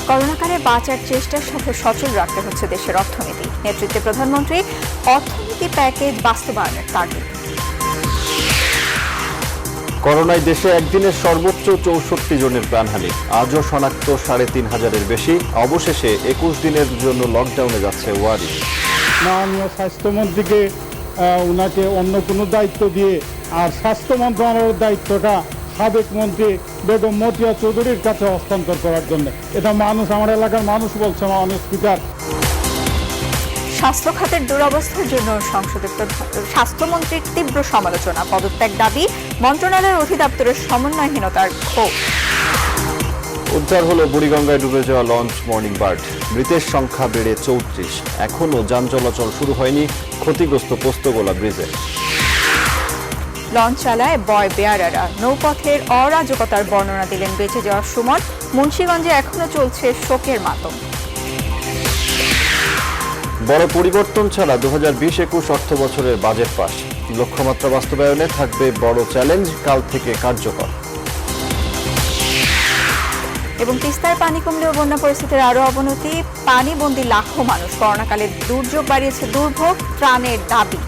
করোনাকালে বাঁচার চেষ্টার সাথে সচল রাখতে হচ্ছে দেশের অর্থনীতি। নেতৃত্বে প্রধানমন্ত্রী অর্থনীতি প্যাকেজ বাস্তবায়নের তাগিদ। করোনায় দেশে একদিনের সর্বোচ্চ ৬৪ জনের প্রাণহানি, আজও শনাক্ত ৩৫০০-এর বেশি। অবশেষে ২১ দিনের জন্য লকডাউনে যাচ্ছে ওয়ারি। মাননীয় স্বাস্থ্যমন্ত্রীকে ওনাকে অন্য কোনো দায়িত্ব দিয়ে আর স্বাস্থ্য মন্ত্রণালয়ের দায়িত্বটা সাবেক মন্ত্রী বেগম মতিয়া চৌধুরীর কাছে হস্তান্তর করার জন্য। এটা মানুষ, আমার এলাকার মানুষ বলছে, মাননীয় স্পিকার। স্বাস্থ্য খাতের দুরবস্থার জন্য সংসদে স্বাস্থ্যমন্ত্রীর তীব্র সমালোচনা, পদত্যাগ দাবি, মন্ত্রণালয়ের অধিদপ্তরের সমন্বয়হীনতার ক্ষোভ। উদ্ধার হলো বুড়িগঙ্গায় ডুবে যাওয়া লঞ্চ মর্নিং বার্ড। মৃতের সংখ্যা বেড়ে ৩৪। এখনও যান চলাচল শুরু হয়নি ক্ষতিগ্রস্ত পোস্তগোলা ব্রিজে। লঞ্চ চালায় বয় বেয়ারারা। নৌপথের অরাজকতার বর্ণনা দিলেন বেঁচে যাওয়ার সুমন। মুন্সিগঞ্জে এখনো চলছে শোকের মাতম। বড় পরিবর্তন ছাড়া ২০২০-২১ অর্থ বছরের বাজেট পাস। লক্ষ্যমাত্রা বাস্তবায়নে থাকবে বড় চ্যালেঞ্জ, কাল থেকে কার্যকর। এবং তিস্তার পানি কমলেও বন্যা পরিস্থিতির আরও অবনতি। পানিবন্দী লাখো মানুষ। করোনাকালে দুর্যোগ বাড়িয়েছে দুর্ভোগ, ত্রাণের দাবি।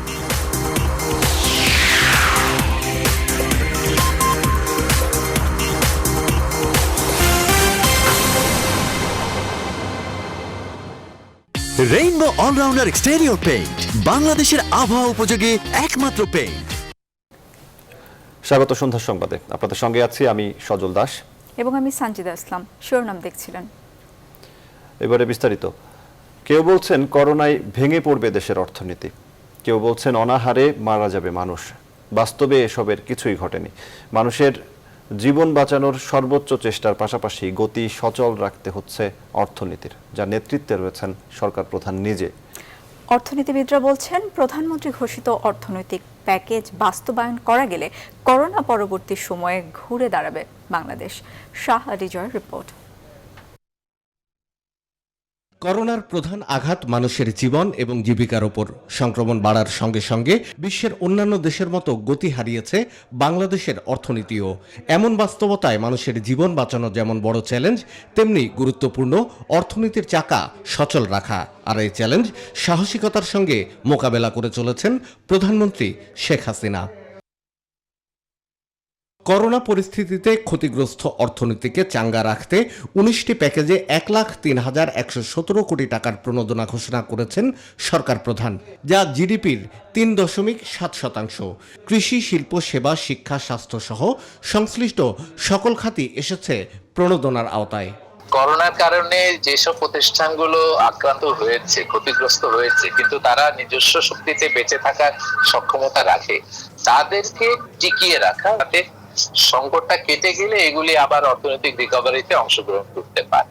রেইনবো অলরাউন্ডার এক্সটেরিয়র পেইন্ট, বাংলাদেশের আবহাওয়া উপযোগী একমাত্র পেইন্ট। স্বাগত সন্ধ্যার সংবাদে, আপনাদের সঙ্গে আছি আমি সজল দাস এবং আমি সানজিদা ইসলাম। শিরোনাম দেখছিলেন, এবারে বিস্তারিত। কেউ বলছেন করোনায় ভেঙে পড়বে দেশের অর্থনীতি, কেউ বলছেন অনাহারে মারা যাবে মানুষ। বাস্তবে এসবের কিছুই ঘটেনি। মানুষের জীবন বাঁচানোর সর্বোচ্চ চেষ্টার পাশাপাশি গতি সচল রাখতে হচ্ছে অর্থনীতির, যার নেতৃত্বে রয়েছেন সরকার প্রধান নিজে। অর্থনীতিবিদরা বলছেন প্রধানমন্ত্রী ঘোষিত অর্থনৈতিক প্যাকেজ বাস্তবায়ন করা গেলে করোনা পরবর্তী সময়ে ঘুরে দাঁড়াবে বাংলাদেশ। শাহ আলী জয়ের রিপোর্ট। করোনার প্রধান আঘাত মানুষের জীবন এবং জীবিকার ওপর। সংক্রমণ বাড়ার সঙ্গে সঙ্গে বিশ্বের অন্যান্য দেশের মতো গতি হারিয়েছে বাংলাদেশের অর্থনীতিও। এমন বাস্তবতায় মানুষের জীবন বাঁচানো যেমন বড় চ্যালেঞ্জ, তেমনি গুরুত্বপূর্ণ অর্থনীতির চাকা সচল রাখা। আর এই চ্যালেঞ্জ সাহসিকতার সঙ্গে মোকাবেলা করে চলেছেন প্রধানমন্ত্রী শেখ হাসিনা। করোনা পরিস্থিতিতে ক্ষতিগ্রস্ত অর্থনীতিকে চাঙ্গা রাখতে ১৯টি প্যাকেজে ১,০৩,১১৭ কোটি টাকার প্রণোদনা ঘোষণা করেছেন সরকার প্রধান, যা জিডিপির ৩.৭%। কৃষি, শিল্প, সেবা, শিক্ষা, স্বাস্থ্য সহ সংশ্লিষ্ট সকল খাতই এসেছে প্রণোদনার আওতায়। করোনার কারণে যেসব প্রতিষ্ঠানগুলো আক্রান্ত হয়েছে, ক্ষতিগ্রস্ত হয়েছে, কিন্তু তারা নিজস্ব শক্তিতে বেঁচে থাকার সক্ষমতা রাখে, তাদেরকে টিকিয়ে রাখা, যাতে সংকটটা কেটে গেলে এগুলি আবার অর্থনৈতিক রিকভারিতে অংশগ্রহণ করতে পারে।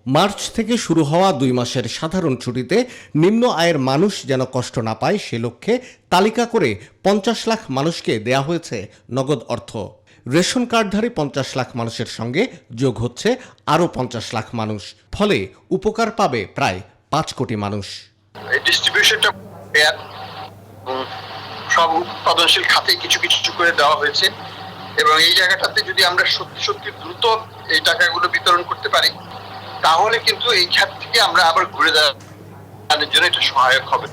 মার্চ থেকে শুরু হওয়া ২ মাসের সাধারণ ছুটিতে নিম্ন আয়ের মানুষ যেন কষ্ট না পায় সে লক্ষ্যে তালিকা করে ৫০ লাখ মানুষকে দেয়া হয়েছে নগদ অর্থ। রেশন কার্ডধারী ৫০ লাখ মানুষের সঙ্গে যোগ হচ্ছে আরও ৫০ লাখ মানুষ। ফলে উপকার পাবে প্রায় ৫ কোটি মানুষ। এই ডিস্ট্রিবিউশনটা সব উৎপাদনশীল খাতে কিছু কিছু করে দেওয়া হয়েছে এবং এই জায়গাটাতে যদি আমরা সত্যি সত্যি দ্রুত এই টাকাগুলো বিতরণ করতে পারি, তাহলে কিন্তু এই খাত থেকে আমরা আবার ঘুরে দাঁড়ানোর জন্য এটা সহায়ক হবে।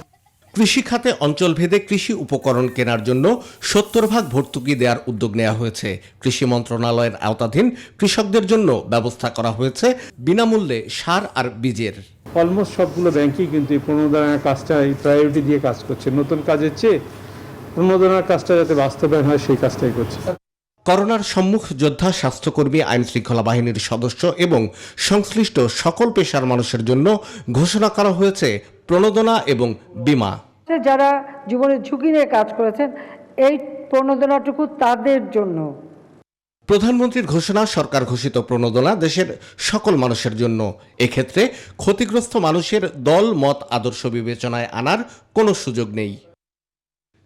কৃষি খাতে অঞ্চলভেদে কৃষি উপকরণ কেনার জন্য ৭০% ভর্তুকি দেওয়ার উদ্যোগ নেওয়া হয়েছে। কৃষি মন্ত্রণালয়ের আওতাধীন কৃষকদের জন্য ব্যবস্থা করা হয়েছে বিনামূল্যে সার আর বীজের। অলমোস্ট সবগুলো ব্যাংকই কিন্তু এই প্রণোদনার কাজটা প্রায়োরিটি দিয়ে কাজ করছে। নতুন কাজের চেয়ে প্রণোদনার কাজটা যাতে বাস্তবায়ন হয় সেই কাজটাই করছে। করোনার সম্মুখ যোদ্ধা, স্বাস্থ্যকর্মী, আইন শৃঙ্খলা বাহিনীর সদস্য এবং সংশ্লিষ্ট সকল পেশার মানুষের জন্য ঘোষণা করা হয়েছে প্রণোদনা এবং বীমা। যারা জীবনের ঝুঁকি নিয়ে কাজ করেছেন, এই প্রণোদনাটুকু তাদের জন্য। প্রধানমন্ত্রীর ঘোষণা, সরকার ঘোষিত প্রণোদনা দেশের সকল মানুষের জন্য। এক্ষেত্রে ক্ষতিগ্রস্ত মানুষের দল, মত, আদর্শ বিবেচনায় আনার কোনো সুযোগ নেই।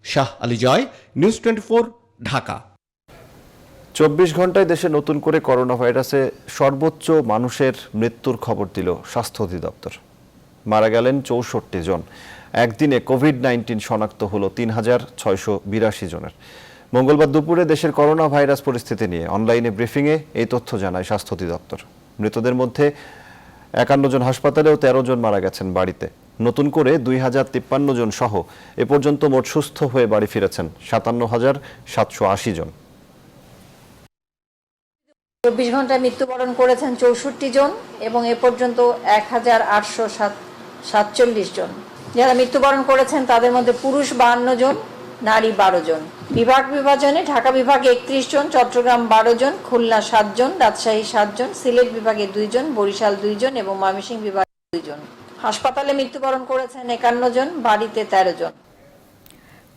শাহ আলী জয়, নিউজ 24, ঢাকা। ২৪ ঘন্টায় দেশে নতুন করে করোনা ভাইরাসে সর্বোচ্চ মানুষের মৃত্যুর খবর দিল স্বাস্থ্য অধিদপ্তর। মারা গেলেন ৬৪ জন। একদিনে কোভিড-১৯ শনাক্ত হলো ৩,৬৮২ জনের। মঙ্গলবার দুপুরে দেশের করোনা ভাইরাস পরিস্থিতি নিয়ে অনলাইনে ব্রিফিংয়ে এই তথ্য জানায় স্বাস্থ্য অধিদপ্তর। মৃতদের মধ্যে 51 জন হাসপাতালেও 13 জন মারা গেছেন বাড়িতে। নতুন করে 2053 জন সহ এ পর্যন্ত মোট সুস্থ হয়ে বাড়ি ফিরেছেন 57,780 জন। 24 ঘন্টায় মৃত্যুবরণ করেছেন 64 জন এবং এ পর্যন্ত 1847 জন। যারা মৃত্যুবরণ করেছেন তাদের মধ্যে পুরুষ 52 জন, নারী 12 জন। বিভাগ বিভাজনে ঢাকা বিভাগে 31 জন, চট্টগ্রাম 12 জন, খুলনা 7 জন, রাজশাহী 7 জন, সিলেট বিভাগে 2 জন, বরিশাল 2 জন এবং ময়মনসিংহ বিভাগে 2 জন। হাসপাতালে মৃত্যুবরণ করেছেন 51 জন, বাড়িতে 13 জন।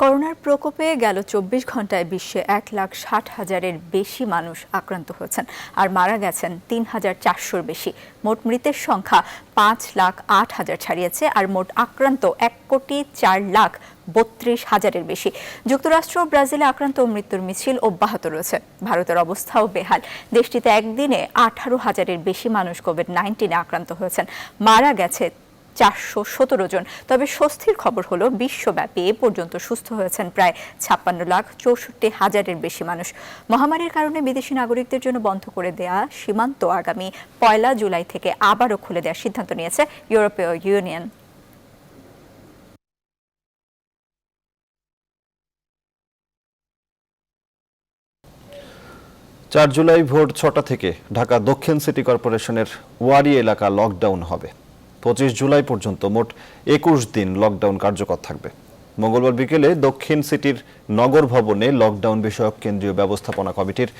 করোনার প্রকোপে গেল 24 ঘন্টায় বিশ্বে 1,60,000-এর বেশি মানুষ আক্রান্ত হয়েছেন আর মারা গেছেন 3,400-র বেশি। মোট মৃতের সংখ্যা 5,08,000 ছাড়িয়েছে আর মোট আক্রান্ত 1,04,32,000-এর বেশি। যুক্তরাষ্ট্র ও ব্রাজিলে আক্রান্ত ও মৃত্যুর মিছিল অব্যাহত রয়েছে। ভারতের অবস্থাও বেহাল। দেশটিতে একদিনে 18,000-এর বেশি মানুষ কোভিড-19-এ আক্রান্ত হয়েছেন, মারা গেছে 417 জন। তবে স্বস্তির খবর হলো বিশ্বব্যাপী এ পর্যন্ত সুস্থ হয়েছেন প্রায় 56,64,000-এর বেশি মানুষ। মহামারীর কারণে বিদেশি নাগরিকদের জন্য বন্ধ করে দেয়া সীমান্ত আগামী 1 জুলাই থেকে আবারও খুলে দেওয়ার সিদ্ধান্ত নিয়েছে ইউরোপীয় ইউনিয়ন। 4 জুলাই ভোর 6টা থেকে ঢাকা দক্ষিণ সিটি কর্পোরেশনের ওয়ারি এলাকা লকডাউন হবে। 25 জুলাই পর্যন্ত মোট 21 দিন লকডাউন কার্যকর থাকবে। মঙ্গলবার বিকেলে দক্ষিণ সিটির নগর ভবনে লকডাউন বিষয়ক কেন্দ্রীয় ব্যবস্থাপনা কমিটির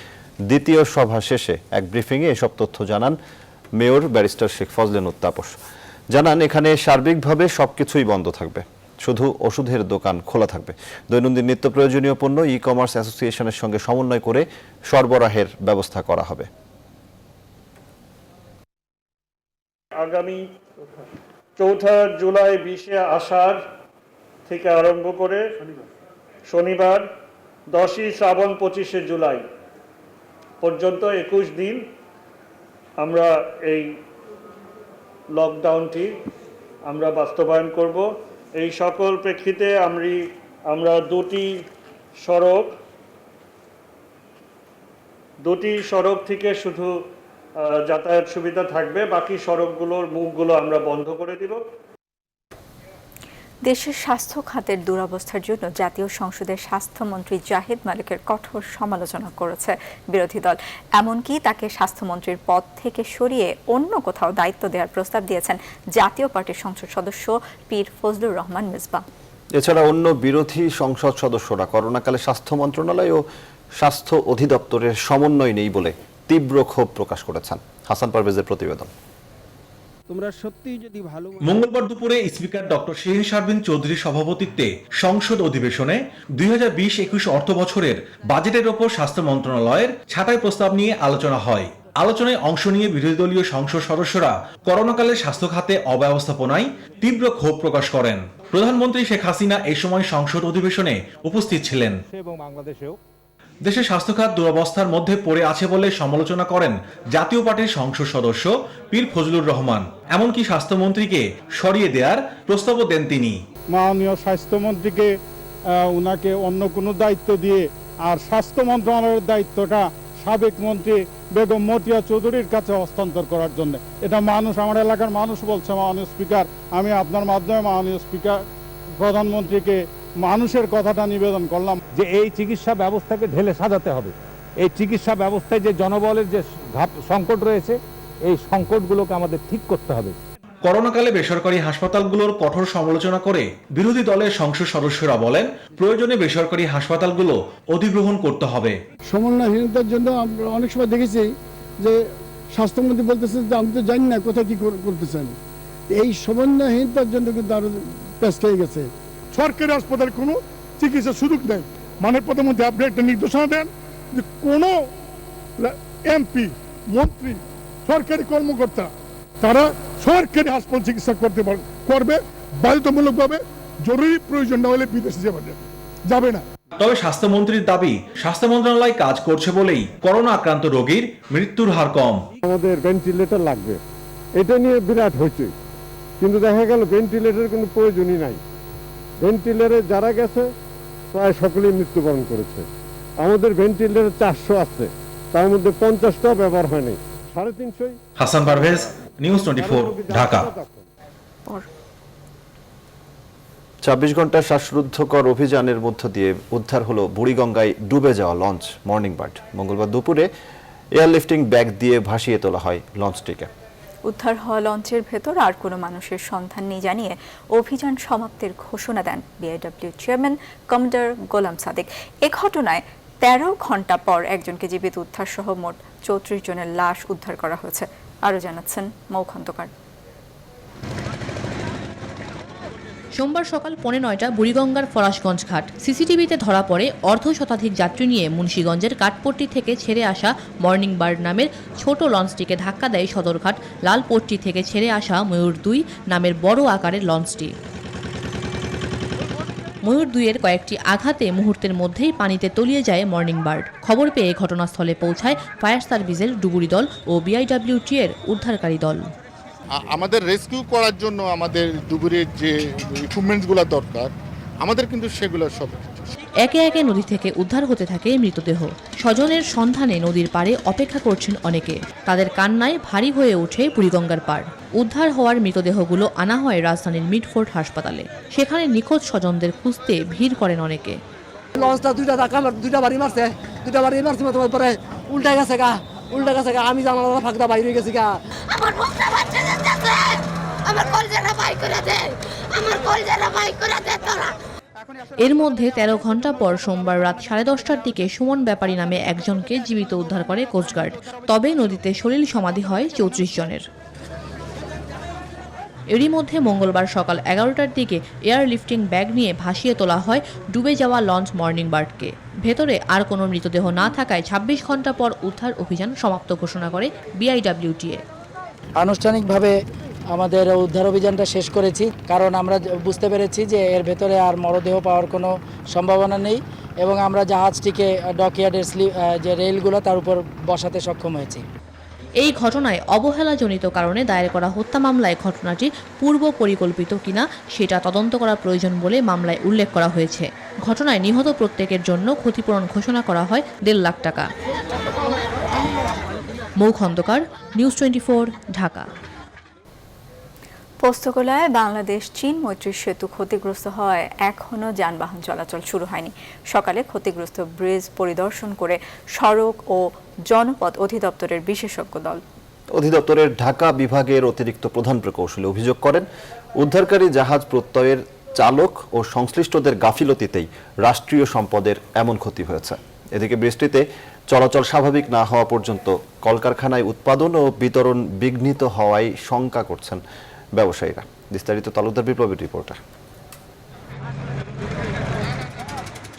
দ্বিতীয় সভা শেষে এক ব্রিফিংয়ে এসব তথ্য জানান মেয়র ব্যারিস্টার শেখ ফজলেনুর তাপস। জানান, এখানে সার্বিকভাবে সবকিছুই বন্ধ থাকবে, শুধু ওষুধের দোকান খোলা থাকবে। দৈনন্দিন নিত্য প্রয়োজনীয় পণ্য ই কমার্স অ্যাসোসিয়েশনের সঙ্গে সমন্বয় করে সরবরাহের ব্যবস্থা করা হবে। আগামী 4 জুলাই 20 আষাঢ় থেকে আরম্ভ করে শনিবার 10 শ্রাবণ 25 জুলাই পর্যন্ত 21 দিন আমরা এই লকডাউনটি আমরা বাস্তবায়ন করব। এই সকল প্রেক্ষিতে আমরা দুটি সড়ক থেকে শুধু যাতায়াত সুবিধা থাকবে, বাকি সড়কগুলোর মুখগুলো আমরা বন্ধ করে দিব। দেশের স্বাস্থ্য খাতের দুরবস্থার জন্য জাতীয় সংসদের স্বাস্থ্যমন্ত্রী জাহিদ মালিকের কঠোর সমালোচনা করেছে বিরোধী দল। এমনকি তাকে স্বাস্থ্যমন্ত্রীর পদ থেকে সরিয়ে অন্য কোথাও দায়িত্ব দেওয়ার প্রস্তাব দিয়েছেন জাতীয় পার্টির সংসদ সদস্য পীর ফজলুর রহমান মেজবা। এছাড়া অন্য বিরোধী সংসদ সদস্যরা করোনাকালে স্বাস্থ্য মন্ত্রণালয় ও স্বাস্থ্য অধিদপ্তরের সমন্বয় নেই বলে তীব্র ক্ষোভ প্রকাশ করেছেন। হাসান পারভেজের প্রতিবেদন। মঙ্গলবার দুপুরে স্পিকার ডক্টর শিরিন শারমিন চৌধুরীর সভাপতিত্বে সংসদ অধিবেশনে 2020-21 অর্থ বছরের বাজেটের ওপর স্বাস্থ্য মন্ত্রণালয়ের ছাঁটাই প্রস্তাব নিয়ে আলোচনা হয়। আলোচনায় অংশ নিয়ে বিরোধী দলীয় সংসদ সদস্যরা করোনাকালে স্বাস্থ্য খাতে অব্যবস্থাপনায় তীব্র ক্ষোভ প্রকাশ করেন। প্রধানমন্ত্রী শেখ হাসিনা এই সময় সংসদ অধিবেশনে উপস্থিত ছিলেন এবং বাংলাদেশেও দেশের স্বাস্থ্যখাত দুরবস্থার মধ্যে পড়ে আছে বলে সমালোচনা করেন জাতীয় পার্টির সংসদ সদস্য পীর ফজলুর রহমান। এমনকি স্বাস্থ্যমন্ত্রীকে সরিয়ে দেওয়ার প্রস্তাবও দেন তিনি। মাননীয় স্বাস্থ্যমন্ত্রীকে উনাকে অন্য কোনো দায়িত্ব দিয়ে আর স্বাস্থ্য মন্ত্রণালয়ের দায়িত্বটা সাবেক মন্ত্রী বেগম মতিয়া চৌধুরীর কাছে হস্তান্তর করার জন্য। এটা আমার এলাকার মানুষ বলছে। মাননীয় স্পিকার, আমি আপনার মাধ্যমে মাননীয় স্পিকার প্রধানমন্ত্রীকে মানুষের কথাটা নিবেদন করলাম যে এই চিকিৎসা ব্যবস্থাকে ঢেলে সাজাতে হবে। এই চিকিৎসা ব্যবস্থায় যে জনবলের যে সংকট রয়েছে, এই সংকটগুলোকে আমাদের ঠিক করতে হবে। করোনাকালে বেসরকারি হাসপাতালগুলোর কঠোর সমালোচনা করে বিরোধী দলের সংসদ সদস্যরা বলেন, প্রয়োজনে বেসরকারি হাসপাতালগুলো অধিগ্রহণ করতে হবে। সমন্বয়হীনতার জন্য আমরা অনেক সময় দেখেছি যে স্বাস্থ্যমন্ত্রী বলতেছে যে আমি তো জানি না কোথায় কি করতেছেন। এই সমন্বয়হীনতার জন্য কিন্তু আরো পেশ হয়ে গেছে। সরকারি হাসপাতালে কোনো চিকিৎসার সুযোগ নেই। মাননীয় প্রধানমন্ত্রী আপনি একটা নির্দেশনা দেন যে কোনো এমপি, মন্ত্রী, সরকারি কর্মকর্তা তারা সরকারি হাসপাতাল চিকিৎসা করবে বাধ্যতামূলকভাবে। জরুরি প্রয়োজন না হলে বিদেশে যাবে না। তবে স্বাস্থ্যমন্ত্রীর দাবি, স্বাস্থ্য মন্ত্রণালয় কাজ করছে বলেই করোনা আক্রান্ত রোগীর মৃত্যুর হার কম। আমাদের ভেন্টিলেটর লাগবে, এটা নিয়ে বিরাট হয়েছে, কিন্তু দেখা গেল ভেন্টিলেটরের কোনো প্রয়োজনই নাই। ভেন্টিলেটরে যারা গেছে প্রায় সকলেই মৃত্যুবরণ করেছে। আমাদের ভেন্টিলেটর 400 আছে, তার মধ্যে 50টাও ব্যবহার হয়নি। 350 হাসান পারভেজ, নিউজ 24, ঢাকা। ২৪ ঘন্টার শ্বাসরুদ্ধকর অভিযানের মধ্য দিয়ে উদ্ধার হলো বুড়িগঙ্গায় ডুবে যাওয়া লঞ্চ মর্নিং বার্ড। মঙ্গলবার দুপুরে এয়ারলিফটিং ব্যাগ দিয়ে ভাসিয়ে তোলা হয় লঞ্চটিকে। উদ্ধার হওয়া লঞ্চের ভেতর আর কোনো মানুষের সন্ধান নেই জানিয়ে অভিযান সমাপ্তির ঘোষণা দেন বিআইডব্লিউ চেয়ারম্যান কমান্ডার গোলাম সাদিক। এ ঘটনায় ১৩ ঘন্টা পর একজনকে জীবিত উদ্ধার সহ মোট ৩৪ জনের লাশ উদ্ধার করা হয়েছে। আরও জানাচ্ছেন মৌ খন্দকার। সোমবার সকাল 9:45 বুড়িগঙ্গার ফরাসগঞ্জ ঘাট সিসিটিভিতে ধরা পড়ে অর্ধ শতাধিক যাত্রী নিয়ে মুন্সিগঞ্জের কাঠপট্টি থেকে ছেড়ে আসা মর্নিং বার্ড নামের ছোট লঞ্চটিকে ধাক্কা দেয় সদরঘাট লালপট্টি থেকে ছেড়ে আসা ময়ূর ২ নামের বড় আকারের লঞ্চটি। ময়ূর ২-এর কয়েকটি আঘাতে মুহূর্তের মধ্যেই পানিতে তলিয়ে যায় মর্নিং বার্ড। খবর পেয়ে ঘটনাস্থলে পৌঁছায় ফায়ার সার্ভিসের ডুবুরি দল ও বিআইডব্লিউটি এর উদ্ধারকারী দল। আমাদের রেস্কিউ করার জন্য আমাদের ডুবুরির যে ইকুইপমেন্টসগুলো দরকার আমাদের কিন্তু সেগুলো সব একে একে নদী থেকে উদ্ধার হতে থাকে মৃতদেহ। স্বজনের সন্ধানে নদীর পাড়ে অপেক্ষা করছেন অনেকে। তাদের কান্নায় ভারী হয়ে ওঠে বুড়িগঙ্গার পাড়। উদ্ধার হওয়ার মৃতদেহগুলো আনা হয় রাজধানীর মিডফোর্ট হাসপাতালে। সেখানে নিখোঁজ স্বজনদের খুঁজতে ভিড় করেন অনেকে। লঞ্চটা দুইটা বাড়ি মারছে তোমার পরে উল্টা গেছে গা আমি জানালা ফাঁকটা বাইরে গেছি গা। আমার বন্ধা বাচ্চা যাচ্ছে, আমার কলজাটা বাই করে দে, আমার কলজাটা বাই করে দে তোরা। এর মধ্যে ১৩ ঘন্টা পর সোমবার রাত 10:30টার দিকে সুমন ব্যাপারী নামে একজনকে জীবিত উদ্ধার করে কোস্টগার্ড। তবে নদীতে সলিল সমাধি হয় ৩৪ জনের। এরই মধ্যে মঙ্গলবার সকাল 11টার দিকে এয়ারলিফটিং ব্যাগ নিয়ে ভাসিয়ে তোলা হয় ডুবে যাওয়া লঞ্চ মর্নিং বার্ডকে। ভেতরে আর কোনো মৃতদেহ না থাকায় ২৬ ঘন্টা পর উদ্ধার অভিযান সমাপ্ত ঘোষণা করে বিআইডব্লিউটিএ। আনুষ্ঠানিকভাবে আমাদের উদ্ধার অভিযানটা শেষ করেছি, কারণ আমরা বুঝতে পেরেছি যে এর ভেতরে আর মরদেহ পাওয়ার কোনো সম্ভাবনা নেই এবং আমরা জাহাজটিকে ডকইয়ার্ডের যে রেলগুলো তার উপর বসাতে সক্ষম হয়েছি। এই ঘটনায় অবহেলাজনিত কারণে দায়ের করা হত্যা মামলায় ঘটনাটি পূর্ব পরিকল্পিত কিনা সেটা তদন্ত করা প্রয়োজন বলে মামলায় উল্লেখ করা হয়েছে। ঘটনায় নিহত প্রত্যেকের জন্য ক্ষতিপূরণ ঘোষণা করা হয় ১.৫ লাখ টাকা। মৌ খন্দকার, নিউজ 24, ঢাকা। পোস্তগোলায় বাংলাদেশ চীন মৈত্রী সেতু ক্ষতিগ্রস্ত হওয়ায় এখনও যানবাহন চলাচল শুরু হয়নি। সকালে ক্ষতিগ্রস্ত ব্রিজ পরিদর্শন করে সড়ক ও জনপথ অধিদপ্তরের বিশেষজ্ঞ দল। অধিদপ্তরের ঢাকা বিভাগের অতিরিক্ত প্রধান প্রকৌশলী অভিযোগ করেন, উদ্ধারকারী জাহাজ প্রত্যয়ের চালক ও সংশ্লিষ্টদের গাফিলতিতেই রাষ্ট্রীয় সম্পদের এমন ক্ষতি হয়েছে। এদিকে বৃষ্টিতে চলাচল স্বাভাবিক না হওয়া পর্যন্ত কলকারখানায় উৎপাদন ও বিতরণ বিঘ্নিত হওয়ায় শঙ্কা করছেন ব্যবসায়ীরা। বিস্তারিত তালুকদার বিপ্লবের রিপোর্টার।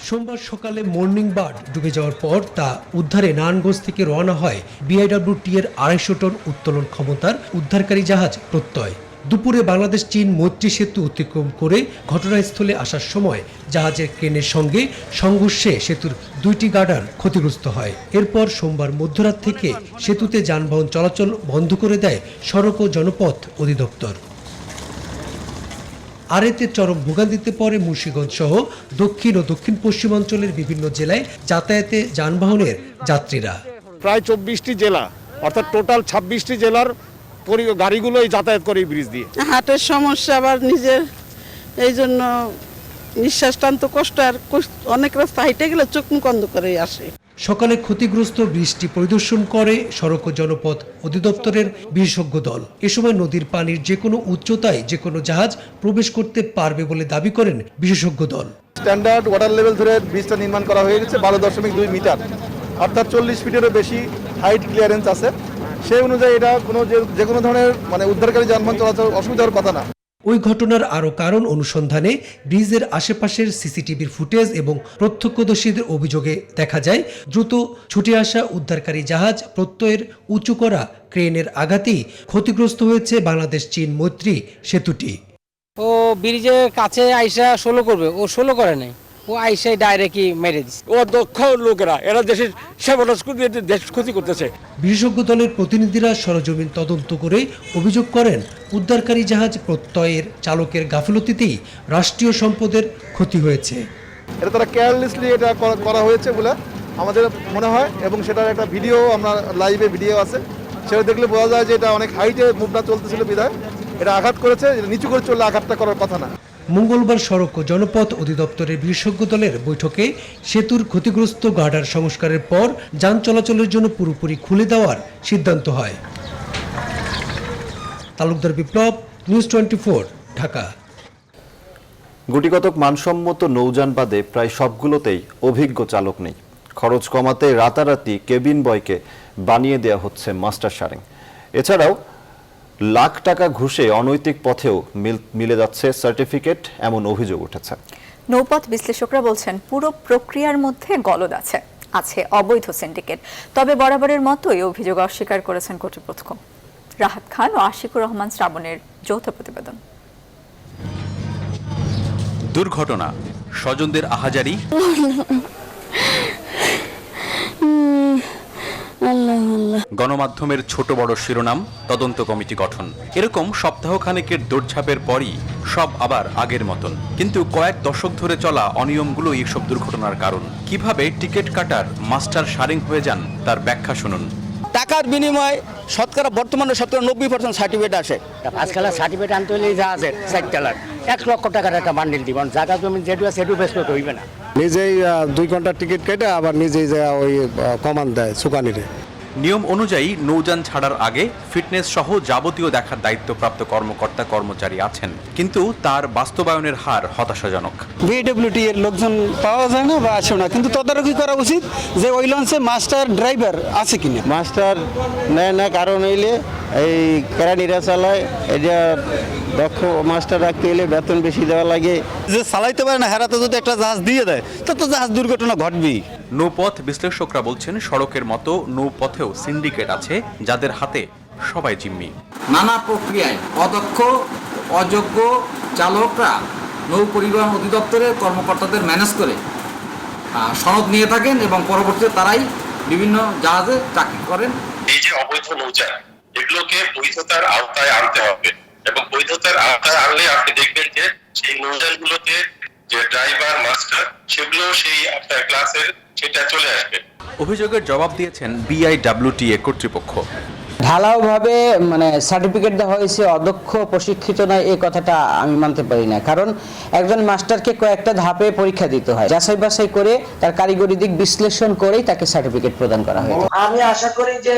সোমবার সকালে মর্নিং বার্ড ডুবে যাওয়ার পর তা উদ্ধারে নারায়ণগঞ্জ থেকে রওনা হয় বিআইডব্লিউটি এর ২৫০ টন উত্তোলন ক্ষমতার উদ্ধারকারী জাহাজ প্রত্যয়। দুপুরে বাংলাদেশ চীন মৈত্রী সেতু অতিক্রম করে ঘটনাস্থলে আসার সময় জাহাজের ক্রেনের সঙ্গে সংঘর্ষে সেতুর ২টি গার্ডার ক্ষতিগ্রস্ত হয়। এরপর সোমবার মধ্যরাত থেকে সেতুতে যানবাহন চলাচল বন্ধ করে দেয় সড়ক ও জনপথ অধিদপ্তর। আর এতে চরম ভোগান্তিতে পড়ে মুন্সিগঞ্জ সহ দক্ষিণ ও দক্ষিণ পশ্চিমাঞ্চলের বিভিন্ন জেলায় যাতায়াতে যানবাহনের যাত্রীরা। প্রায় ২৪টি জেলা অর্থাৎ টোটাল ২৬টি জেলার গাড়িগুলোই যাতায়াত করে এই ব্রিজ দিয়ে। হার্টের সমস্যা আবার নিজের, এই জন্য নিঃশ্বাস টানতে কষ্ট, আর অনেক রাস্তা হাইটে গেলে চোখ মুখ অন্ধ করে আসে। সকালে ক্ষতিগ্রস্ত ব্রিজটি পরিদর্শন করে সড়ক ও জনপথ অধিদপ্তরের বিশেষজ্ঞ দল। এ সময় নদীর পানির যে কোনো উচ্চতায় যে কোনো জাহাজ প্রবেশ করতে পারবে বলে দাবি করেন বিশেষজ্ঞ দল। স্ট্যান্ডার্ড ওয়াটার লেভেল ধরে ব্রিজটা নির্মাণ করা হয়ে গেছে ১২.২ মিটার, অর্থাৎ ৪০ ফিটেরও বেশি হাইট ক্লিয়ারেন্স আছে। সেই অনুযায়ী এটা যে কোনো ধরনের উদ্ধারকারী যানবাহন চলাচল অসুবিধার কথা না। ওই ঘটনার আরও কারণ অনুসন্ধানে ব্রিজের আশেপাশের সিসিটিভির ফুটেজ এবং প্রত্যক্ষদর্শীদের অভিযোগে দেখা যায় দ্রুত ছুটে আসা উদ্ধারকারী জাহাজ প্রত্যয়ের উঁচু করা ক্রেনের আঘাতেই ক্ষতিগ্রস্ত হয়েছে বাংলাদেশ চীন মৈত্রী সেতুটি। ও ব্রিজের কাছে আইসা সোলো করবে, ও সোলো করে নাই, ও আইসা ডাইরেক্টই মেরে দিচ্ছে। ও দক্ষ লোকেরা, এরা দেশের দেশ ক্ষতি করতেছে। বিশেষজ্ঞ দলের প্রতিনিধিরা সরজমিন তদন্ত করে অভিযোগ করেন, উদ্ধারকারী জাহাজ প্রত্যয়ের চালকের গাফিলতিতেই রাষ্ট্রীয় সম্পদের ক্ষতি হয়েছে। এটা তারা কেয়ারলেসলি এটা করা হয়েছে বলে আমাদের মনে হয়, এবং সেটার একটা ভিডিও আমরা লাইভে ভিডিও আছে, সেটা দেখলে বোঝা যায় যে এটা অনেক হাইটে মুভটা চলতেছিল বিধায় এটা আঘাত করেছে। নিচু করে চললে আঘাতটা করার কথা না। মঙ্গলবার সড়ক ও জনপথ অধিদপ্তরের বিশেষজ্ঞ দলের বৈঠকে সেতুর ক্ষতিগ্রস্ত গার্ডার সংস্কারের পর যান চলাচলের জন্য পুরোপুরি খুলে দেওয়ার সিদ্ধান্ত হয়। তালুকদার বিপ্লব, নিউজ 24, ঢাকা। গুটিকতক মানসম্মত নৌযান বাদে প্রায় সবগুলোতেই অভিজ্ঞ চালক নেই। খরচ কমাতে রাতারাতি কেবিন বয়কে বানিয়ে দেওয়া হচ্ছে মাস্টার শারিং। এছাড়াও লাখ টাকা ঘুষে অনৈতিক পথেও মিলে যাচ্ছে সার্টিফিকেট, এমন অভিযোগ উঠেছে। নৌপথ বিশ্লেষকরা বলছেন পুরো প্রক্রিয়ার মধ্যে গলদ আছে অবৈধ সিন্ডিকেট। তবে বরাবরের মতোই অভিযোগ অস্বীকার করেছেন কর্তৃপক্ষ। রাহাত খান ও আশিকুর রহমান শ্রাবণের যৌথ প্রতিবেদন। দুর্ঘটনা, স্বজনদের আহাজারি, গণমাধ্যমের ছোট বড় শিরোনাম, তদন্ত কমিটি গঠন, এরকম সপ্তাহখানেকের দৌড়ঝাঁপের পরই সব আবার আগের মতন। কিন্তু কয়েক দশক ধরে চলা অনিয়মগুলো এইসব দুর্ঘটনার কারণ। কিভাবে টিকিট কাটার মাস্টার শারিং হয়ে যান তার ব্যাখ্যা শুনুন। টাকার বিনিময়ে বর্তমানে 90% সার্টিফিকেট আসে। আজকাল সার্টিফিকেট আনতে হলে যা আছে 4 টাকার 1 লক্ষ টাকার একটা বান্ডিল দিবেন। জায়গা জমি যেটু আছে সেটু বেশ করতে হইবে না। নিজেই 2 ঘন্টার টিকিট কেটে আবার নিজেই যা ওই কমান দেয় সুকানিরে। নিয়ম অনুযায়ী নৌযান ছাড়ার আগে ফিটনেস সহ যাবতীয় দেখার দায়িত্বপ্রাপ্ত কর্মকর্তা কর্মচারী আছেন, কিন্তু তার বাস্তবায়নের হার হতাশাজনক। বিডব্লিউটি এর লোকজন পাওয়া যায় না বা আসে না, কিন্তু তদারকি করা উচিত যে ওই লঞ্চে মাস্টার ড্রাইভার আছে কিনা। মাস্টার নেয় না, কারণ হইলে এই কেরানিরা চালায়, এটা দক্ষ মাস্টার রাখতে হলে বেতন বেশি দেওয়া লাগে। যে চালাইতে পারে না হেরাতে যদি একটা জাহাজ দিয়ে দেয় তো জাহাজ দুর্ঘটনা ঘটবেই। নৌপথ বিশ্লেষকরা বলছেন সড়কের মতো নৌপথেও সিন্ডিকেট আছে যাদের হাতে সবাই জিম্মি। নানা প্রক্রিয়ায় অদক্ষ অযোগ্য চালকরা নৌ পরিবহন অধিদপ্তরের কর্মকর্তাদের ম্যানেজ করে সনদ নিয়ে থাকেন এবং পরবর্তীতে তারাই বিভিন্ন জাহাজে চাকরি করেন। এই যে অবৈধ নৌযান, এগুলোকে বৈধতার আওতায় আনতে হবে এবং বৈধতার আওতায় আনলে আপনি দেখবেন যে সেই নৌযানগুলোতে যে ড্রাইভার মাস্টার সেগুলো সেই আপনার ক্লাসের সেটা চলে আসবে। অভিযোগের জবাব দিয়েছেন বিআইডব্লিউটিএ কর্তৃপক্ষ। ঢালাওভাবে সার্টিফিকেট দেওয়া হয়েছে, অদক্ষ প্রশিক্ষিত নয়, এই কথাটা আমি মানতে পারি না। কারণ একজন মাস্টারকে কয়েকটা ধাপে পরীক্ষা দিতে হয়, যাচাই বাছাই করে তার কারিগরি দিক বিশ্লেষণ করেই তাকে সার্টিফিকেট প্রদান করা হয়। আমি আশা করি যে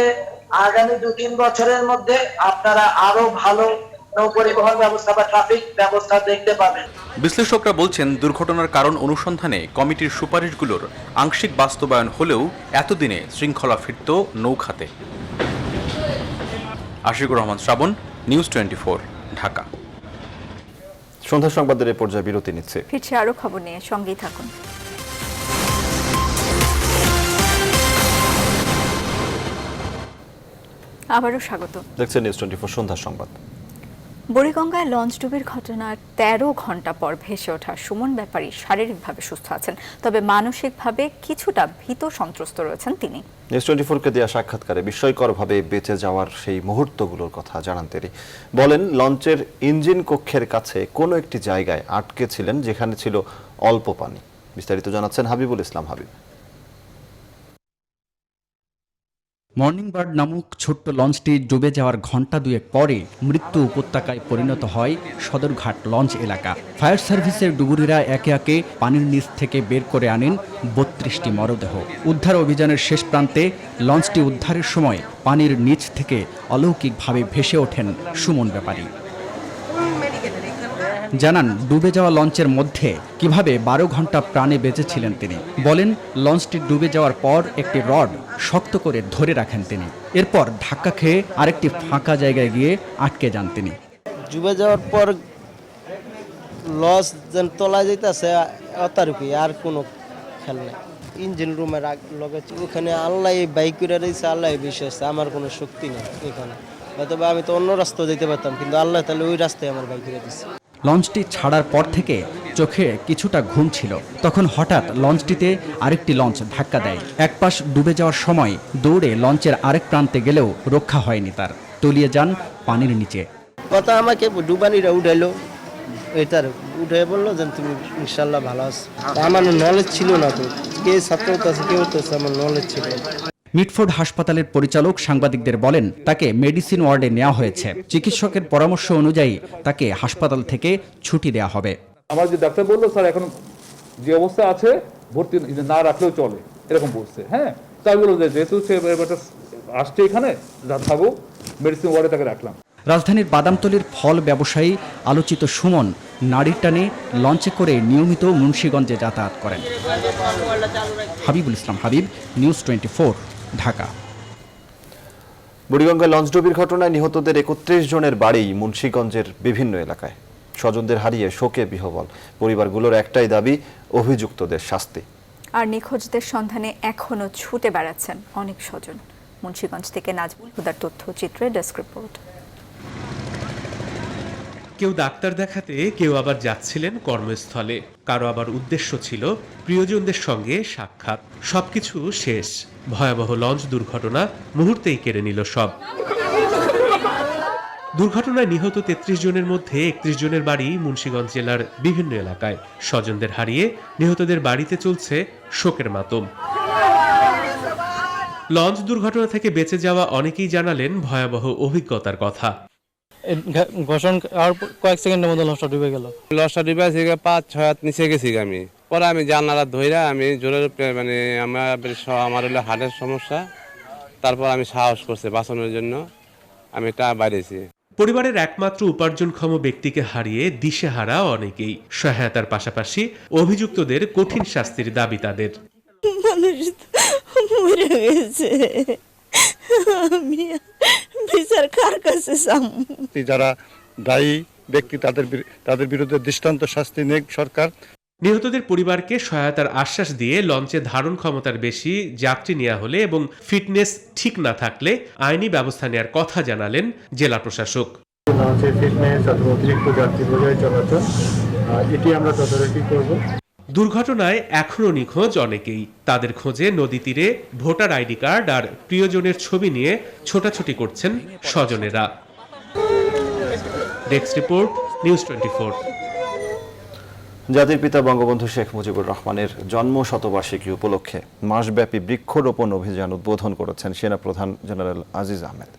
আগামী 2-3 বছরের মধ্যে আপনারা আরো ভালো নৌপরিবহন ব্যবস্থা বা ট্রাফিক ব্যবস্থা দেখতে পাবেন। বিশ্লেষকরা বলছেন দুর্ঘটনার কারণ অনুসন্ধানে কমিটির সুপারিশগুলোর আংশিক বাস্তবায়ন হলেও এতদিনে শৃঙ্খলা ফিরত নৌখাতে। আশিকুর রহমান শ্রাবণ, নিউজ 24, ঢাকা। সন্ধ্যা সংবাদের এই পর্যায়ে বিরতি নিচ্ছে। ফিরছে আরো খবর নিয়ে, সঙ্গেই থাকুন। আবারও স্বাগত। দেখছেন নিউজ 24 সন্ধ্যা সংবাদ। বুড়িগঙ্গায় লঞ্চ ডুবির ঘটনার 13 ঘন্টা পর ভেসে ওঠা সুমন ব্যাপারী শারীরিকভাবে সুস্থ আছেন, তবে মানসিকভাবে কিছুটা ভীত সন্ত্রস্ত রয়েছেন তিনি। নিউজ 24-কে দেওয়া সাক্ষাৎকারে বিস্ময়করভাবে বেঁচে যাওয়ার সেই মুহূর্তগুলোর কথা জানান তিনি। বলেন, লঞ্চের ইঞ্জিন কক্ষের কাছে কোনো একটি জায়গায় আটকে ছিলেন যেখানে ছিল অল্প পানি। বিস্তারিত জানাচ্ছেন হাবিবুল ইসলাম হাবিব। মর্নিং বার্ড নামক ছোট্ট লঞ্চটি ডুবে যাওয়ার ঘণ্টা দুয়েক পরে মৃত্যু উপত্যকায় পরিণত হয় সদরঘাট লঞ্চ এলাকা। ফায়ার সার্ভিসের ডুবুরিরা একে একে পানির নিচ থেকে বের করে আনেন 32টি মরদেহ। উদ্ধার অভিযানের শেষ প্রান্তে লঞ্চটি উদ্ধারের সময় পানির নিচ থেকে অলৌকিকভাবে ভেসে ওঠেন সুমন ব্যাপারী। জানান, ডুবে যাওয়া লঞ্চের মধ্যে কিভাবে 12 ঘন্টা প্রাণে বেঁচেছিলেন তিনি। বলেন, লঞ্চটি ডুবে যাওয়ার পর একটি রড শক্ত করে ধরে রাখেন তিনি। এরপর ধাক্কা খেয়ে আরেকটি ফাঁকা জায়গায় গিয়ে আটকে যান তিনি। ডুবে যাওয়ার পর লঞ্চ যেন তলায় যাইতেছে অতারুকি, আর কোনো খেল নেই। ইঞ্জিন রুমের লগে ওখানে আল্লাহ বাইক করে রয়েছে, আল্লাহ বিশ্বাস, আমার কোনো শক্তি নেই এখানে। হয়তো আমি তো অন্য রাস্তা যেতে পারতাম, কিন্তু আল্লাহ তাহলে ওই রাস্তায় আমার বাইক করে দিচ্ছে। লঞ্চটি ছাড়ার পর থেকে চোখে কিছুটা ঘুম ছিল। তখন হঠাৎ লঞ্চটিতে আরেকটি লঞ্চ ধাক্কা দেয়। এক পাশ ডুবে যাওয়ার সময় দৌড়ে লঞ্চের আরেক প্রান্তে গেলেও রক্ষা হয়নি তার, তলিয়ে যান পানির নিচে। কথা আমাকে ডুবানিরা উঠাইলো, এটার উঠে বললো যে তুমি ইনশাল্লাহ ভালো আছো। আমার নলেজ ছিল না, তো কে ছাত্র আছে কেউ তো আমার নলেজ ছিল। মিটফোর্ড হাসপাতালের পরিচালক সাংবাদিকদের বলেন, তাকে মেডিসিন ওয়ার্ডে নেওয়া হয়েছে। চিকিৎসকের পরামর্শ অনুযায়ী তাকে হাসপাতাল থেকে ছুটি দেওয়া হবে। আমার যে ডাক্তার বললো, স্যার এখন যে অবস্থা আছে ভর্তি না রাখলেও চলে, এরকম বলছে। হ্যাঁ, তাই বললো যে যেহেতু সে আসছে এখানে থাকুক, মেডিসিন ওয়ার্ডে তাকে রাখলাম। রাজধানীর বাদামতলীর ফল ব্যবসায়ী আলোচিত সুমন নারীর টানে লঞ্চে করে নিয়মিত মুন্সিগঞ্জে যাতায়াত করেন। হাবিবুল ইসলাম হাবিব, নিউজ 24, ঢাকা। বুড়িগঙ্গা লঞ্চডুবির ঘটনায় নিহতদের 31 জনের বাড়ি মুন্সিগঞ্জের বিভিন্ন এলাকায়। স্বজনদের হারিয়ে শোকে বিহ্বল পরিবারগুলোর একটাই দাবি, অভিযুক্তদের শাস্তি। আর নিখোঁজদের সন্ধানে এখনো ছুটে বেড়াচ্ছেন অনেক স্বজন। মুন্সিগঞ্জ থেকে নাজমুল হুদার তথ্যচিত্রে ডেস্ক রিপোর্ট। কেউ ডাক্তার দেখাতে, কেউ আবার যাচ্ছিলেন কর্মস্থলে, কারো আবার উদ্দেশ্য ছিল প্রিয়জনদের সঙ্গে সাক্ষাৎ। সবকিছু শেষ। ভয়াবহ লঞ্চ দুর্ঘটনা মুহূর্তেই কেড়ে নিল সব। দুর্ঘটনায় নিহত 33 জনের মধ্যে 31 জনের বাড়ি মুন্সিগঞ্জ জেলার বিভিন্ন এলাকায়। স্বজনদের হারিয়ে নিহতদের বাড়িতে চলছে শোকের মাতম। লঞ্চ দুর্ঘটনা থেকে বেঁচে যাওয়া অনেকেই জানালেন ভয়াবহ অভিজ্ঞতার কথা। ঘর্ষণ আর কয়েক সেকেন্ডের মধ্যে লঞ্চটা ডুবে গেল। লঞ্চটা ডুবে থেকে 5-6 হাত নিচে গেছি আমি। পরে আমি জানালা ধইরা আমি জোরে মানে আমার হলো হার্টের সমস্যা, তারপর আমি সাহস করছি বাঁচানোর জন্য আমি টা বাইরেছি। পরিবারের একমাত্র উপার্জনক্ষম ব্যক্তিকে হারিয়ে দিশেহারা অনেকেই। সহায়তার পাশাপাশি অভিযুক্তদের কঠিন শাস্তির দাবি তাদের। মানুষ মরে গেছে, আমি বিচার কার কাছে চাবো? যারা দায়ী ব্যক্তি তাদের বিরুদ্ধে দৃষ্টান্ত শাস্তি নেক সরকার। নিহতদের পরিবারকে সহায়তার আশ্বাস দিয়ে লঞ্চে ধারণ ক্ষমতার বেশি যাত্রী নেওয়া হলে এবং ফিটনেস ঠিক না থাকলে আইনি ব্যবস্থা নেওয়ার কথা জানালেন জেলা প্রশাসক। লঞ্চের ফিটনেস অথবা অতিরিক্ত যাত্রী বোঝাই চলাচল, এটি আমরা তদারকি করব। দুর্ঘটনায় এখনো নিখোঁজ অনেকেই। তাদের খোঁজে নদী তীরে ভোটার আইডি কার্ড আর প্রিয়জনের ছবি নিয়ে ছোটাছুটি করছেন স্বজনেরা। Desk report, news 24। জাতির পিতা বঙ্গবন্ধু শেখ মুজিবুর রহমানের জন্ম শতবার্ষিকী উপলক্ষে মাসব্যাপী বৃক্ষরোপণ অভিযান উদ্বোধন করেছেন সেনাপ্রধান জেনারেল আজিজ আহমেদ।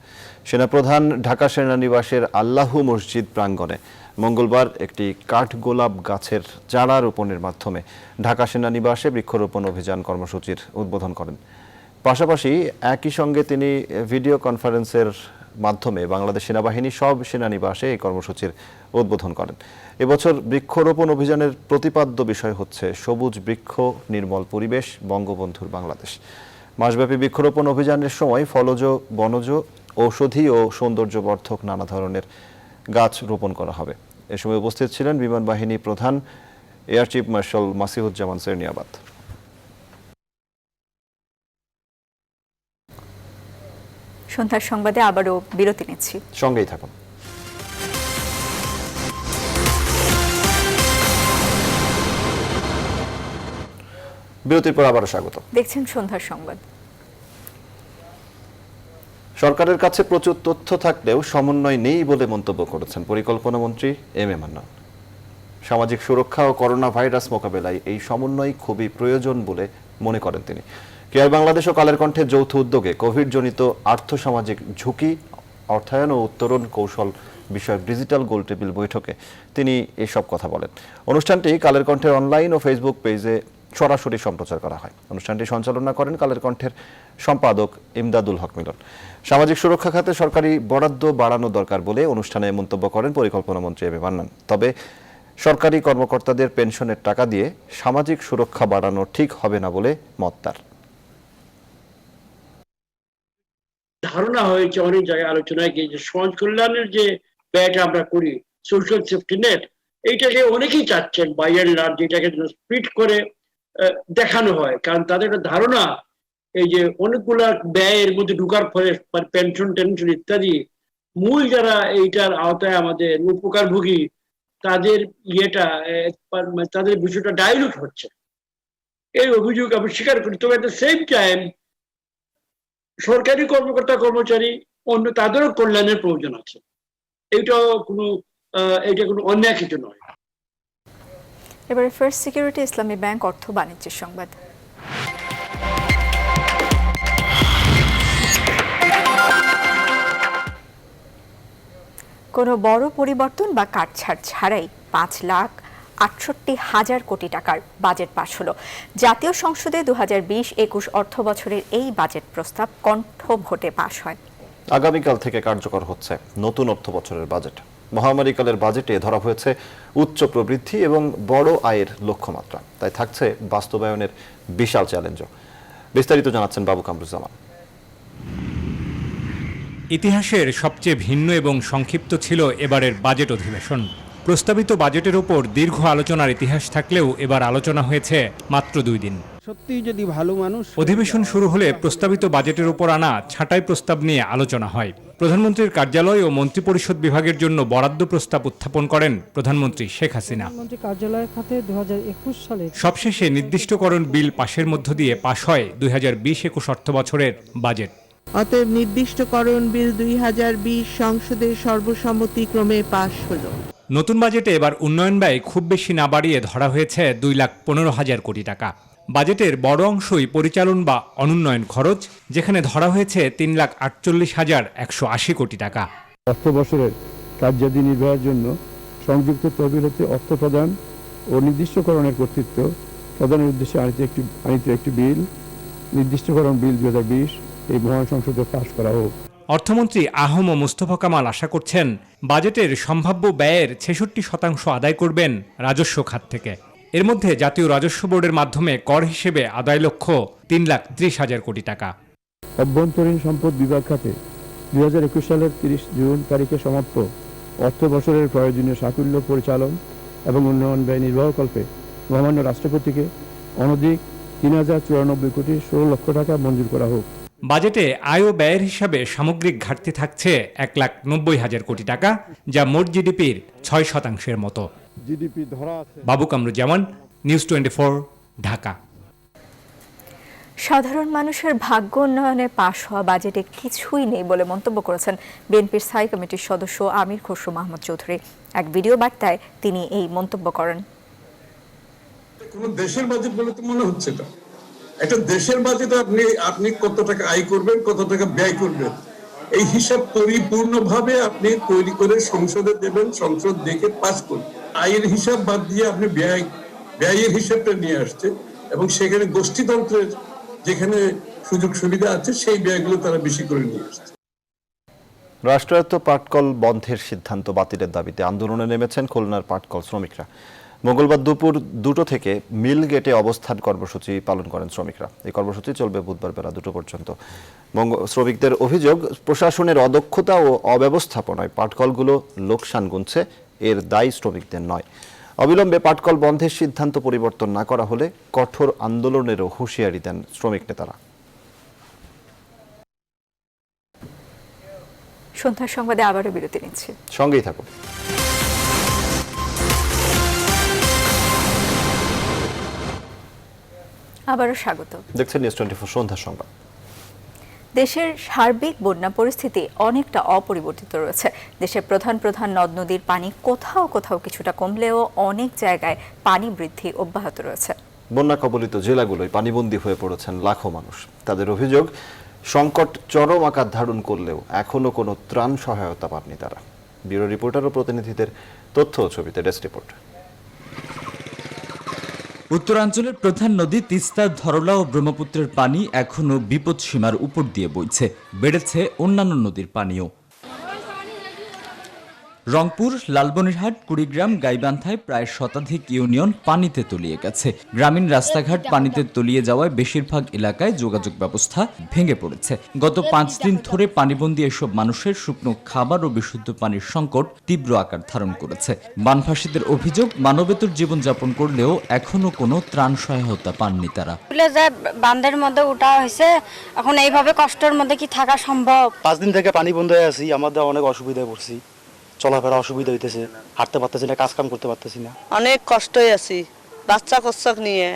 সেনাপ্রধান ঢাকা সেনানিবাসের আল্লাহু মসজিদ প্রাঙ্গণে মঙ্গলবার একটি কাঠগোলাপ গাছের চারা রোপণের মাধ্যমে ঢাকা সেনানিবাসে বৃক্ষরোপণ অভিযান কর্মসূচির উদ্বোধন করেন। পাশাপাশি একই সঙ্গে তিনি ভিডিও কনফারেন্সের মাধ্যমে বাংলাদেশ সেনাবাহিনী সব সেনানিবাসে এই কর্মসূচির উদ্বোধন করেন। এবছর বৃক্ষরোপণ অভিযানের প্রতিপাদ্য বিষয় হচ্ছে সবুজ বৃক্ষ, নির্মল পরিবেশ, বঙ্গবন্ধুর বাংলাদেশ। মাসব্যাপী বৃক্ষরোপণ অভিযানের সময় ফলজ, বনজ, ঔষধি ও সৌন্দর্যবর্ধক নানা ধরনের গাছ রোপণ করা হবে। এ সময় উপস্থিত ছিলেন বিমান বাহিনী প্রধান air chief marshal Masihuzzaman Serniabat. সন্ধ্যার সংবাদে আবারও বিরতি নিচ্ছি, সঙ্গেই থাকুন। বিরতির পর আবারও স্বাগত। দেখছেন সন্ধ্যার সংবাদ। সরকারের কাছে প্রচুর তথ্য থাকলেও সমন্বয় নেই বলে মন্তব্য করেছেন পরিকল্পনা মন্ত্রী এম এ মান্নান। সামাজিক সুরক্ষা ও করোনা ভাইরাস মোকাবেলায় এই সমন্বয় খুবই প্রয়োজন বলে মনে করেন তিনি। কেয়ার বাংলাদেশ ও কালের কণ্ঠের যৌথ উদ্যোগে কোভিড-জনিত আর্থসামাজিক ঝুঁকি, অর্থায়ন ও উত্তরণ কৌশল বিষয়ক ডিজিটাল গোলটেবিল বৈঠকে তিনি এসব কথা বলেন। অনুষ্ঠানটি কালের কণ্ঠের অনলাইন ও ফেসবুক পেজে সরাসরি সম্প্রচার করা হয়। অনুষ্ঠানটি সঞ্চালনা করেন কালের কণ্ঠের সম্পাদক ইমদাদুল হক মিলন। সামাজিক সুরক্ষা খাতে সরকারি বরাদ্দ বাড়ানো দরকার বলে অনুষ্ঠানে মন্তব্য করেন পরিকল্পনা মন্ত্রী এম এ মান্নান। তবে সরকারি কর্মকর্তাদের পেনশনের টাকা দিয়ে সামাজিক সুরক্ষা বাড়ানো ঠিক হবে না বলে মত তার। ধারণা হয়েছে অনেক জায়গায় আলোচনায় যে সমাজ কল্যাণের যে ব্যয়টা আমরা করি, সোশ্যাল সেফটি নেট, এইটাকে অনেকেই চাচ্ছেন বাই এন্ড লার্জ যেটাকে স্প্লিট করে দেখানো হয়। কারণ তাদের একটা ধারণা এই যে অনেকগুলা ব্যয়ের মধ্যে ঢুকার ফলে পেনশন টেনশন ইত্যাদি মূল যারা এইটার আওতায় আমাদের উপকারভোগী তাদের তাদের বিষয়টা ডাইলুট হচ্ছে, এই অভিযোগ আমি স্বীকার করি। তবে এট দ্য সেম টাইম সরকারি কর্মকর্তা কর্মচারী অন্য তাদেরও কল্যাণের প্রয়োজন আছে। এইটা কোনো অন্যায় কিছু নয়। এবারে ফার্স্ট সিকিউরিটি ইসলামী ব্যাংক অর্থ বাণিজ্যের সংবাদ। কোনো বড় পরিবর্তন বা কাটছাড় ছাড়াই 5,68,000 কোটি টাকার বাজেট পাশ হলো। জাতীয় সংসদে 2020-21 অর্থ বছরের এই বাজেট প্রস্তাব কণ্ঠ ভোটে পাশ হয়। আগামীকাল থেকে কার্যকর হচ্ছে নতুন অর্থ বছরের বাজেট। মহামারীকালের বাজেটে ধরা হয়েছে উচ্চ প্রবৃদ্ধি এবং বড় আয়ের লক্ষ্যমাত্রা, তাই থাকছে বাস্তবায়নের বিশাল চ্যালেঞ্জও। বিস্তারিত জানাচ্ছেন বাবু কামরুজ্জামান। ইতিহাসের সবচেয়ে ভিন্ন এবং সংক্ষিপ্ত ছিল এবারের বাজেট অধিবেশন। প্রস্তাবিত বাজেটের ওপর দীর্ঘ আলোচনার ইতিহাস থাকলেও এবার আলোচনা হয়েছে মাত্র 2 দিন। সত্যিই যদি ভালো মানুষ অধিবেশন শুরু হলে প্রস্তাবিত বাজেটের উপর আনা ছাঁটাই প্রস্তাব নিয়ে আলোচনা হয়। প্রধানমন্ত্রীর কার্যালয় ও মন্ত্রিপরিষদ বিভাগের জন্য বরাদ্দ প্রস্তাব উত্থাপন করেন প্রধানমন্ত্রী শেখ হাসিনা। কার্যালয়ের খাতে 2021 সালে সবশেষে নির্দিষ্টকরণ বিল পাশের মধ্য দিয়ে পাশ হয় 2020-21 অর্থ বছরের বাজেট। অতএব নির্দিষ্টকরণ বিল 2020 সংসদের সর্বসম্মতিক্রমে পাশ হলো। নতুন বাজেটে এবার উন্নয়ন ব্যয় খুব বেশি না বাড়িয়ে ধরা হয়েছে 2,15,000 কোটি টাকা। বাজেটের বড় অংশই পরিচালন বা অনুন্নয়ন খরচ, যেখানে ধরা হয়েছে 3,48,180 কোটি টাকা। অর্থ বছরের কার্যাদি নির্বাহের জন্য সংযুক্ত তহবিল হতে অর্থ প্রদান ও নির্দিষ্টকরণের কর্তৃত্ব প্রদানের উদ্দেশ্যে আনিত একটি বিল, নির্দিষ্টকরণ বিল 2020 এই মহান সংসদে পাশ করা হোক। অর্থমন্ত্রী আহম ও মুস্তফা কামাল আশা করছেন বাজেটের সম্ভাব্য ব্যয়ের 66% আদায় করবেন রাজস্ব খাত থেকে। এর মধ্যে জাতীয় রাজস্ব বোর্ডের মাধ্যমে কর হিসেবে আদায় লক্ষ্য 3,30,000 কোটি টাকা। অভ্যন্তরীণ সম্পদ বিভাগ খাতে 2021 সালের 30 জুন তারিখে সমাপ্ত অর্থ বছরের প্রয়োজনীয় সাকুল্য পরিচালন এবং উন্নয়ন ব্যয় নির্বাহকল্পে মহামান্য রাষ্ট্রপতিকে অনধিক 3,094 কোটি 16 লক্ষ টাকা মঞ্জুর করা হোক। বাজেটে আয় ও ব্যয়ের হিসাবে সামগ্রিক ঘাটতি থাকছে 1,90,000 কোটি টাকা, যা মোট জিডিপির 6% মতো। বাবু কামরুজ্জামান, নিউজ 24, ঢাকা। সাধারণ মানুষের ভাগ্য উন্নয়নে পাশ হওয়া বাজেটে কিছুই নেই বলে মন্তব্য করেছেন বিএনপির স্থায়ী কমিটির সদস্য আমির খসরু মাহমুদ চৌধুরী। এক ভিডিও বার্তায় তিনি এই মন্তব্য করেন। কোন দেশের বাজেট বলে তো মনে হচ্ছে না। একটা দেশের বাজেট আপনি কত টাকা আয় করবেন, কত টাকা ব্যয় করবেন, এই হিসাব পরিপূর্ণভাবে আপনি তৈরি করে সংসদে দেবেন, সংসদ দেখে পাস করবেন। আয়ের হিসাব বাদ দিয়ে আপনি ব্যয়ের হিসাবটা নিয়ে আসছে এবং সেখানে গোষ্ঠীতন্ত্রের যেখানে সুযোগ সুবিধা আছে সেই ব্যয়গুলো তারা বেশি করে নিয়ে আসছে। রাষ্ট্রায়ত্ত পাটকল বন্ধের সিদ্ধান্ত বাতিলের দাবিতে আন্দোলনে নেমেছেন খুলনার পাটকল শ্রমিকরা। মঙ্গলবার দুপুর 2টো থেকে মিল গেটে অবস্থান কর্মসূচি পালন করেন শ্রমিকরা। এই কর্মসূচি চলবে বুধবার বেলা 2টো পর্যন্ত। শ্রমিকদের অভিযোগ, প্রশাসনের অদক্ষতা ও অব্যবস্থাপনায় পাটকলগুলো লোকসান গুনছে, এর দায় শ্রমিকদের নয়। অবিলম্বে পাটকল বন্ধের সিদ্ধান্ত পরিবর্তন না করা হলে কঠোর আন্দোলনেরও হুঁশিয়ারি দেন শ্রমিক নেতারা। সন্ধ্যার সংবাদে আবারও বিরতি নিচ্ছি, সঙ্গেই থাকুন। আবারও স্বাগত। দেখছেন নিউজ 24 সন্ধ্যার সংবাদ। দেশের সার্বিক বন্যা পরিস্থিতি অনেকটা অপরিবর্তিত রয়েছে। দেশের প্রধান প্রধান নদ নদীর পানি কোথাও কোথাও কিছুটা কমলেও অনেক জায়গায় পানি বৃদ্ধি অব্যাহত রয়েছে। বন্যা কবলিত জেলাগুলোয় পানিবন্দী হয়ে পড়েছেন লাখো মানুষ। তাদের অভিযোগ, সংকট চরম আকার ধারণ করলেও এখনো কোনো ত্রাণ সহায়তা পাননি তারা। ব্যুরো রিপোর্টার ও প্রতিনিধিদের তথ্য ও ছবিতে ডেস্ক রিপোর্ট। উত্তরাঞ্চলের প্রধান নদী তিস্তার ধরলা ও ব্রহ্মপুত্রের পানি এখনও বিপদসীমার উপর দিয়ে বইছে। বেড়েছে অন্যান্য নদীর পানিও। রংপুর, লালমনিরহাট, কুড়িগ্রাম, গাইবান্ধায় প্রায় শতাধিক ইউনিয়ন পানিতে তলিয়ে গেছে। গ্রামীণ রাস্তাঘাট পানিতে তলিয়ে যাওয়ায় বেশিরভাগ এলাকায় যোগাযোগ ব্যবস্থা ভেঙে পড়েছে। গত 5 দিন ধরে পানিবন্দী এসব মানুষের শুকনো খাবার ও বিশুদ্ধ পানির সংকট তীব্র আকার ধারণ করেছে। বানভাসীদের অভিযোগ, মানবেতর জীবনযাপন করলেও এখনো কোনো ত্রাণ সহায়তা পাননি তারা। বাঁধের মধ্যে উঠা হয়েছে, এখন এইভাবে কষ্টের মধ্যে কি থাকা সম্ভব? 5 দিন থেকে পানি বন্ধ হয়ে আছি, আমাদের অনেক অসুবিধায় পড়ছি। চলাফেরা অসুবিধা হইতেছে, হাঁটতে পারতেছি না, কাজ কাম করতে পারতেছি না, অনেক কষ্টই আছি। বাচ্চা কচ্চক নিয়ে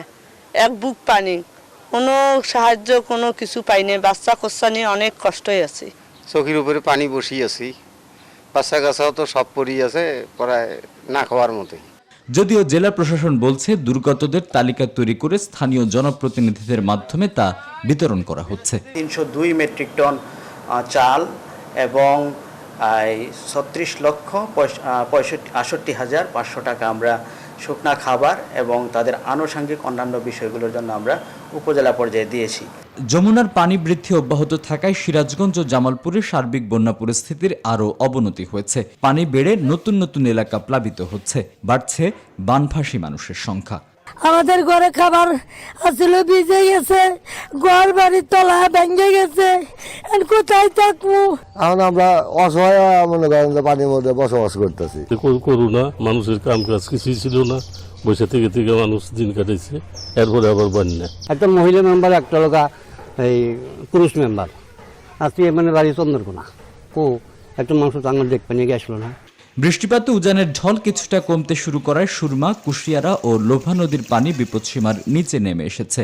এক বুক পানি, কোনো সাহায্য কোনো কিছু পাইনি। বাচ্চা কচ্চা নিয়ে অনেক কষ্টই আছি। চোখের উপরে পানি বসি আছি, বাচ্চা কাচ্চাও তো সব পড়ি আছে, প্রায় না খাওয়ার মতোই। যদিও জেলা প্রশাসন বলছে দুর্গতদের তালিকা তৈরি করে স্থানীয় জনপ্রতিনিধিদের মাধ্যমে তা বিতরণ করা হচ্ছে। 302 মেট্রিক টন চাল এবং 36,68,500 টাকা আমরা শুকনা খাবার এবং তাদের আনুষঙ্গিক অন্যান্য বিষয়গুলোর জন্য আমরা উপজেলা পর্যায়ে দিয়েছি। যমুনার পানি বৃদ্ধি অব্যাহত থাকায় সিরাজগঞ্জ ও জামালপুরে সার্বিক বন্যা পরিস্থিতির আরও অবনতি হয়েছে। পানি বেড়ে নতুন নতুন এলাকা প্লাবিত হচ্ছে, বাড়ছে বানভাসী মানুষের সংখ্যা। আমাদের ঘরে খাবার আসলে ভিজে গেছে, ঘর বাড়ির তলা ভেঙে গেছে, কোথায় থাকবো? এখন আমরা অসহায় মনে করেন যে পানির মধ্যে বসবাস করতেছি। করোনা মানুষের কাম কাজ কিছুই ছিল না, বসে থেকে থেকে মানুষ দিন কাটাইছে, এরপরে আবার বন্যা। একটা মহিলা মেম্বার, একটা লোক এই পুরুষ মেম্বার, আজকে মানে বাড়ি চন্দ্রকোনা, ও একটা মানুষ তো আমার দেখতে নিয়ে গেছিল না। বৃষ্টিপাতে উজানের ঢল কিছুটা কমতে শুরু করায় সুরমা, কুশিয়ারা ও লোভা নদীর পানি বিপদসীমার নিচে নেমে এসেছে।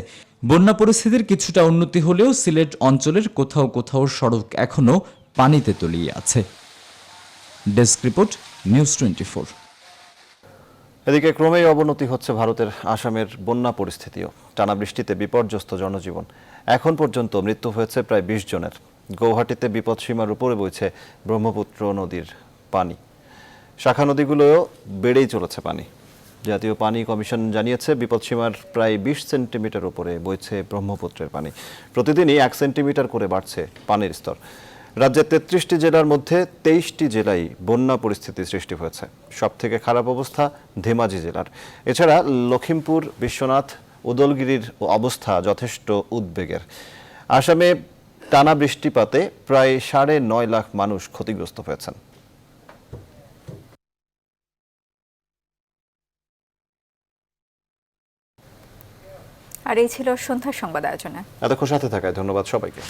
বন্যা পরিস্থিতির কিছুটা উন্নতি হলেও সিলেট অঞ্চলের কোথাও কোথাও সড়ক এখনও পানিতে তলিয়ে আছে। Desk report, news 24। এদিকে ক্রমেই অবনতি হচ্ছে ভারতের আসামের বন্যা পরিস্থিতিও। টানা বৃষ্টিতে বিপর্যস্ত জনজীবন। এখন পর্যন্ত মৃত্যু হয়েছে প্রায় 20 জনের। গৌহাটিতে বিপদসীমার উপরে বইছে ব্রহ্মপুত্র নদীর পানি। শাখা নদীগুলোও বেড়েই চলেছে পানি। জাতীয় পানি কমিশন জানিয়েছে বিপদসীমার প্রায় 20 সেন্টিমিটার উপরে বইছে ব্রহ্মপুত্রের পানি। প্রতিদিনই 1 সেন্টিমিটার করে বাড়ছে পানির স্তর। রাজ্যের 33টি জেলার মধ্যে 23টি জেলায় বন্যা পরিস্থিতি সৃষ্টি হয়েছে। সবথেকে খারাপ অবস্থা ধেমাজি জেলার। এছাড়া লখিমপুর, বিশ্বনাথ, উদলগিরির অবস্থা যথেষ্ট উদ্বেগের। আসামে টানা বৃষ্টিপাতে প্রায় 9.5 লাখ মানুষ ক্ষতিগ্রস্ত হয়েছেন। আর এই ছিল সন্ধ্যার সংবাদ আয়োজনে। এতক্ষণ সাথে থাকায় ধন্যবাদ সবাইকে।